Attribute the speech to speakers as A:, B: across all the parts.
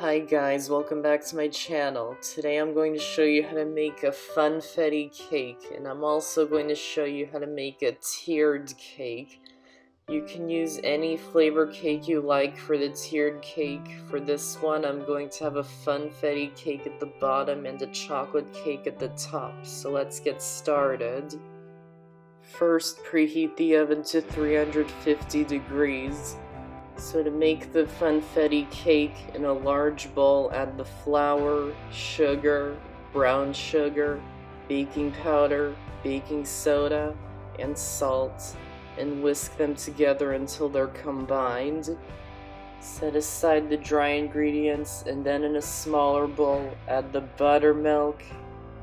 A: Hi guys, welcome back to my channel. Today I'm going to show you how to make a funfetti cake, and I'm also going to show you how to make a tiered cake. You can use any flavor cake you like for the tiered cake. For this one, I'm going to have a funfetti cake at the bottom and a chocolate cake at the top. So let's get started. First, preheat the oven to 350 degrees. So to make the funfetti cake, in a large bowl, add the flour, sugar, brown sugar, baking powder, baking soda, and salt, and whisk them together until they're combined. Set aside the dry ingredients, and then in a smaller bowl, add the buttermilk,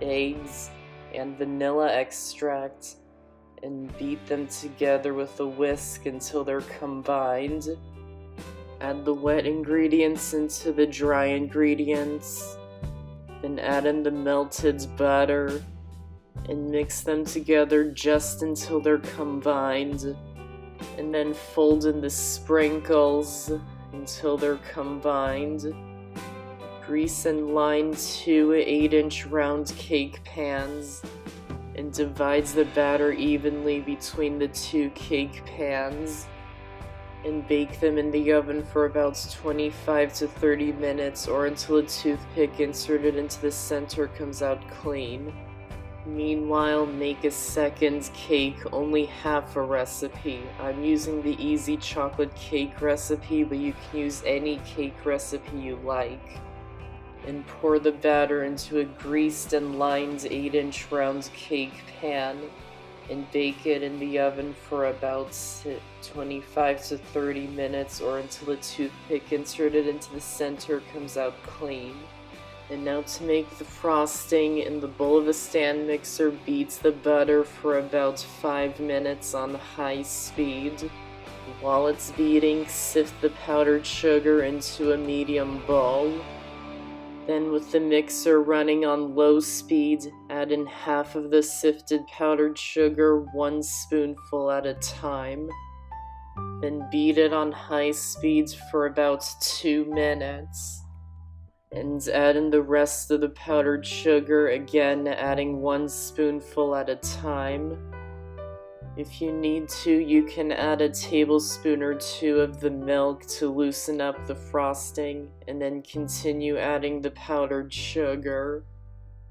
A: eggs, and vanilla extract, and beat them together with a whisk until they're combined. Add the wet ingredients into the dry ingredients, then add in the melted butter, and mix them together just until they're combined, and then fold in the sprinkles until they're combined. Grease and line 2 8-inch round cake pans, and divide the batter evenly between the 2 cake pans, and bake them in the oven for about 25 to 30 minutes or until a toothpick inserted into the center comes out clean. Meanwhile, make a second cake, only half a recipe. I'm using the easy chocolate cake recipe, but you can use any cake recipe you like. And pour the batter into a greased and lined 8-inch round cake pan, and bake it in the oven for about 25 to 30 minutes or until a toothpick inserted into the center comes out clean. And now to make the frosting, in the bowl of a stand mixer, beat the butter for about 5 minutes on high speed. While it's beating, sift the powdered sugar into a medium bowl. Then with the mixer running on low speed, add in half of the sifted powdered sugar, 1 spoonful at a time. Then beat it on high speed for about 2 minutes. And add in the rest of the powdered sugar, again adding 1 spoonful at a time. If you need to, you can add a tablespoon or 2 of the milk to loosen up the frosting, and then continue adding the powdered sugar.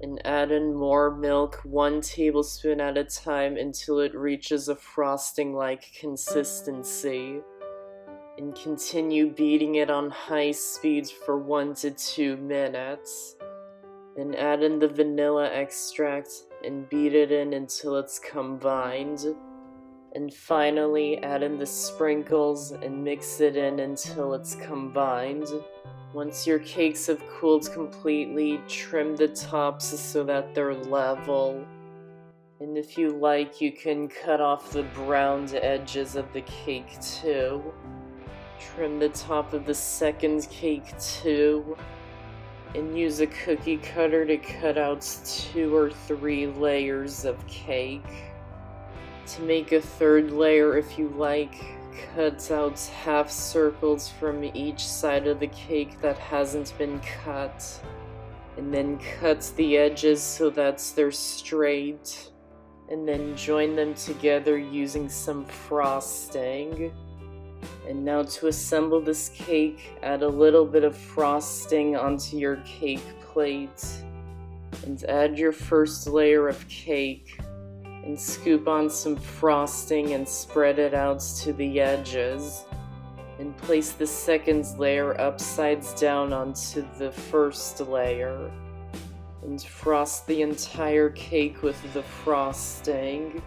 A: And add in more milk, 1 tablespoon at a time, until it reaches a frosting-like consistency. And continue beating it on high speed for 1 to 2 minutes. Then add in the vanilla extract and beat it in until it's combined. And finally, add in the sprinkles and mix it in until it's combined. Once your cakes have cooled completely, trim the tops so that they're level. And if you like, you can cut off the browned edges of the cake too. Trim the top of the second cake too. And use a cookie cutter to cut out 2 or 3 layers of cake. To make a third layer, if you like, cut out half circles from each side of the cake that hasn't been cut, and then cut the edges so that they're straight, and then join them together using some frosting. And now to assemble this cake, add a little bit of frosting onto your cake plate, and add your first layer of cake, and scoop on some frosting and spread it out to the edges, and place the second layer upsides down onto the first layer, and frost the entire cake with the frosting.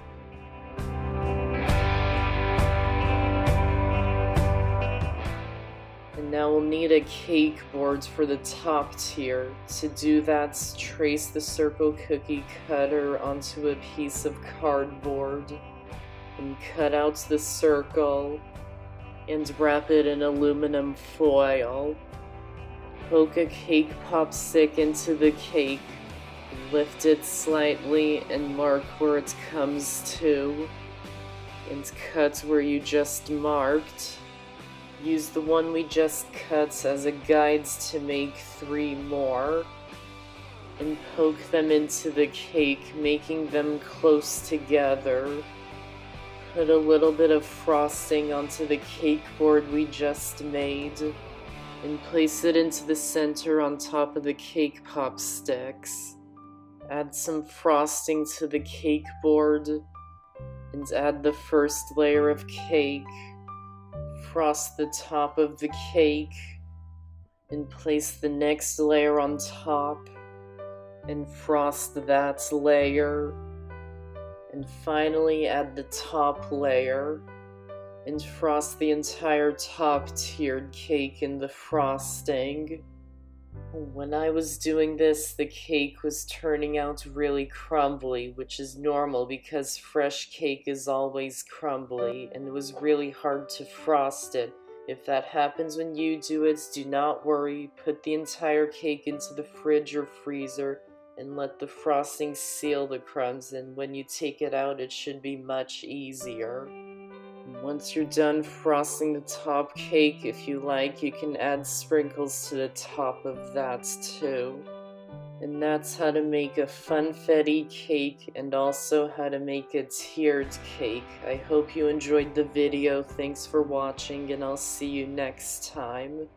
A: Now we'll need a cake board for the top tier. To do that, trace the circle cookie cutter onto a piece of cardboard and cut out the circle and wrap it in aluminum foil. Poke a cake pop stick into the cake, lift it slightly and mark where it comes to, and cut where you just marked. Use the one we just cut as a guide to make 3 more, and poke them into the cake, making them close together. Put a little bit of frosting onto the cake board we just made, and place it into the center on top of the cake pop sticks. Add some frosting to the cake board, and add the first layer of cake. Frost the top of the cake, and place the next layer on top, and frost that layer. And finally add the top layer, and frost the entire top tiered cake in the frosting. When I was doing this, the cake was turning out really crumbly, which is normal because fresh cake is always crumbly, and it was really hard to frost it. If that happens when you do it, do not worry. Put the entire cake into the fridge or freezer and let the frosting seal the crumbs, and when you take it out, it should be much easier. Once you're done frosting the top cake, if you like, you can add sprinkles to the top of that too. And that's how to make a funfetti cake, and also how to make a tiered cake. I hope you enjoyed the video. Thanks for watching, and I'll see you next time.